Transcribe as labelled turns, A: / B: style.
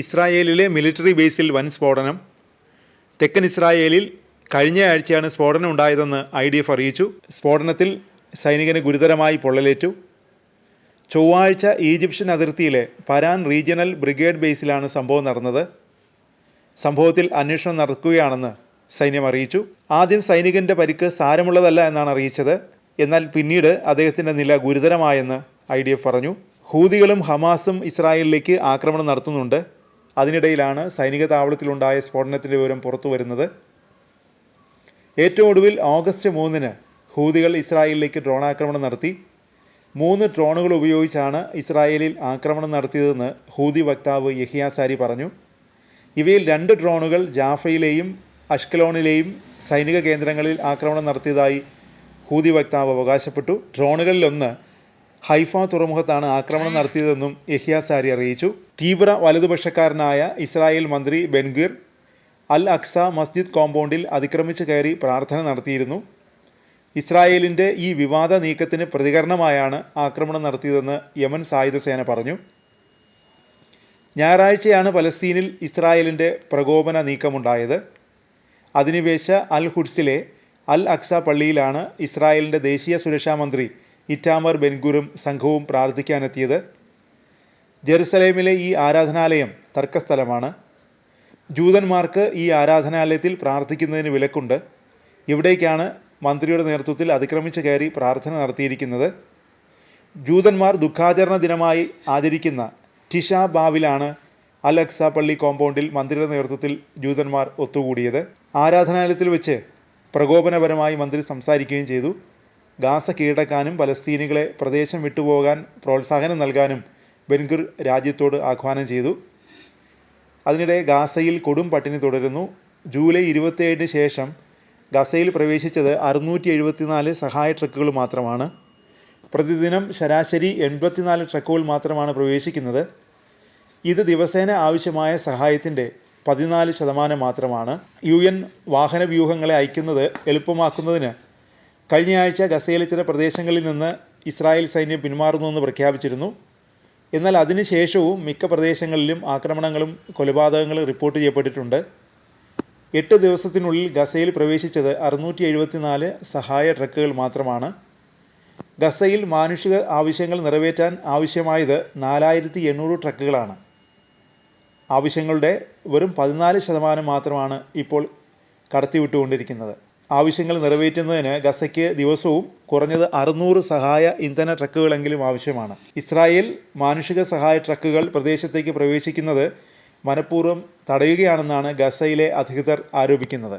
A: ഇസ്രായേലിലെ മിലിറ്ററി ബേസിൽ വൻ സ്ഫോടനം. തെക്കൻ ഇസ്രായേലിൽ കഴിഞ്ഞ ആഴ്ചയാണ് സ്ഫോടനം ഉണ്ടായതെന്ന് IDF അറിയിച്ചു. സ്ഫോടനത്തിൽ സൈനികന് ഗുരുതരമായി പൊള്ളലേറ്റു. ചൊവ്വാഴ്ച ഈജിപ്ഷ്യൻ അതിർത്തിയിലെ പരാൻ റീജിയണൽ ബ്രിഗേഡ് ബേസിലാണ് സംഭവം നടന്നത്. സംഭവത്തിൽ അന്വേഷണം നടക്കുകയാണെന്ന് സൈന്യം അറിയിച്ചു. ആദ്യം സൈനികൻ്റെ പരിക്ക് സാരമുള്ളതല്ല എന്നാണ് അറിയിച്ചത്. എന്നാൽ പിന്നീട് അദ്ദേഹത്തിൻ്റെ നില ഗുരുതരമായെന്ന് IDF പറഞ്ഞു. ഹൂതികളും ഹമാസും ഇസ്രായേലിലേക്ക് ആക്രമണം നടത്തുന്നുണ്ട്. അതിനിടയിലാണ് സൈനിക താവളത്തിലുണ്ടായ സ്ഫോടനത്തിൻ്റെ വിവരം പുറത്തു വരുന്നത്. ഏറ്റവും ഒടുവിൽ ഓഗസ്റ്റ് 3-ന് ഹൂതികൾ ഇസ്രായേലിലേക്ക് ഡ്രോണാക്രമണം നടത്തി. 3 ഡ്രോണുകൾ ഉപയോഗിച്ചാണ് ഇസ്രായേലിൽ ആക്രമണം നടത്തിയതെന്ന് ഹൂതി വക്താവ് യഹിയ സാരി പറഞ്ഞു. ഇവയിൽ 2 ഡ്രോണുകൾ ജാഫയിലെയും അഷ്കലോണിലെയും സൈനിക കേന്ദ്രങ്ങളിൽ ആക്രമണം നടത്തിയതായി ഹൂതി വക്താവ് അവകാശപ്പെട്ടു. ഡ്രോണുകളിലൊന്ന് ഹൈഫ തുറമുഖത്താണ് ആക്രമണം നടത്തിയതെന്നും യഹിയ സാരി അറിയിച്ചു. തീവ്ര വലതുപക്ഷക്കാരനായ ഇസ്രായേൽ മന്ത്രി ബെൻഗിർ അൽ അക്സ മസ്ജിദ് കോമ്പൗണ്ടിൽ അതിക്രമിച്ച് കയറി പ്രാർത്ഥന നടത്തിയിരുന്നു. ഇസ്രായേലിൻ്റെ ഈ വിവാദ നീക്കത്തിന് പ്രതികരണമായാണ് ആക്രമണം നടത്തിയതെന്ന് യമൻ സായുധ സേന പറഞ്ഞു. ഞായറാഴ്ചയാണ് പലസ്തീനിൽ ഇസ്രായേലിൻ്റെ പ്രകോപന നീക്കമുണ്ടായത്. അധിനിവേശ അൽ ഖുദ്സിലെ അൽ അക്സ പള്ളിയിലാണ് ഇസ്രായേലിൻ്റെ ദേശീയ സുരക്ഷാ മന്ത്രി ഇറ്റാമർ ബെൻഗുറും സംഘവും പ്രാർത്ഥിക്കാനെത്തിയത്. ജെറുസലേമിലെ ഈ ആരാധനാലയം തർക്കസ്ഥലമാണ്. ജൂതന്മാർക്ക് ഈ ആരാധനാലയത്തിൽ പ്രാർത്ഥിക്കുന്നതിന് വിലക്കുണ്ട്. ഇവിടേക്കാണ് മന്ത്രിയുടെ നേതൃത്വത്തിൽ അതിക്രമിച്ച് കയറി പ്രാർത്ഥന നടത്തിയിരിക്കുന്നത്. ജൂതന്മാർ ദുഃഖാചരണ ദിനമായി ആചരിക്കുന്ന ടിഷ ബാവിലാണ് അൽ അക്സ പള്ളി കോമ്പൗണ്ടിൽ മന്ത്രിയുടെ നേതൃത്വത്തിൽ ജൂതന്മാർ ഒത്തുകൂടിയത്. ആരാധനാലയത്തിൽ വെച്ച് പ്രകോപനപരമായി മന്ത്രി സംസാരിക്കുകയും ചെയ്തു. ഗാസ കീഴടക്കാനും പലസ്തീനികളെ പ്രദേശം വിട്ടുപോകാൻ പ്രോത്സാഹനം നൽകാനും ബെൻഗുർ രാജ്യത്തോട് ആഹ്വാനം ചെയ്തു. അതിനിടെ ഗാസയിൽ കൊടും പട്ടിണി തുടരുന്നു. ജൂലൈ 27-ന് ശേഷം ഗസയിൽ പ്രവേശിച്ചത് 674 സഹായ ട്രക്കുകൾ മാത്രമാണ്. പ്രതിദിനം ശരാശരി 84 ട്രക്കുകൾ മാത്രമാണ് പ്രവേശിക്കുന്നത്. ഇത് ദിവസേന ആവശ്യമായ സഹായത്തിൻ്റെ 14% മാത്രമാണ്. UN വാഹനവ്യൂഹങ്ങളെ അയക്കുന്നത് എളുപ്പമാക്കുന്നതിന് കഴിഞ്ഞയാഴ്ച ഗസയിലെ ചില പ്രദേശങ്ങളിൽ നിന്ന് ഇസ്രായേൽ സൈന്യം പിന്മാറുന്നുവെന്ന് പ്രഖ്യാപിച്ചിരുന്നു. എന്നാൽ അതിനുശേഷവും മിക്ക പ്രദേശങ്ങളിലും ആക്രമണങ്ങളും കൊലപാതകങ്ങളും റിപ്പോർട്ട് ചെയ്യപ്പെട്ടിട്ടുണ്ട്. 8 ദിവസത്തിനുള്ളിൽ ഗസയിൽ പ്രവേശിച്ചത് 674 സഹായ ട്രക്കുകൾ മാത്രമാണ്. ഗസയിൽ മാനുഷിക ആവശ്യങ്ങൾ നിറവേറ്റാൻ ആവശ്യമായത് 4800 ട്രക്കുകളാണ്. ആവശ്യങ്ങളുടെ വെറും 14% മാത്രമാണ് ഇപ്പോൾ കടത്തിവിട്ടുകൊണ്ടിരിക്കുന്നത്. ആവശ്യങ്ങൾ നിറവേറ്റുന്നതിന് ഗസയ്ക്ക് ദിവസവും കുറഞ്ഞത് 600 സഹായ ഇന്ധന ട്രക്കുകളെങ്കിലും ആവശ്യമാണ്. ഇസ്രായേൽ മാനുഷിക സഹായ ട്രക്കുകൾ പ്രദേശത്തേക്ക് പ്രവേശിക്കുന്നത് മനഃപൂർവ്വം തടയുകയാണെന്നാണ് ഗസയിലെ അധികൃതർ ആരോപിക്കുന്നത്.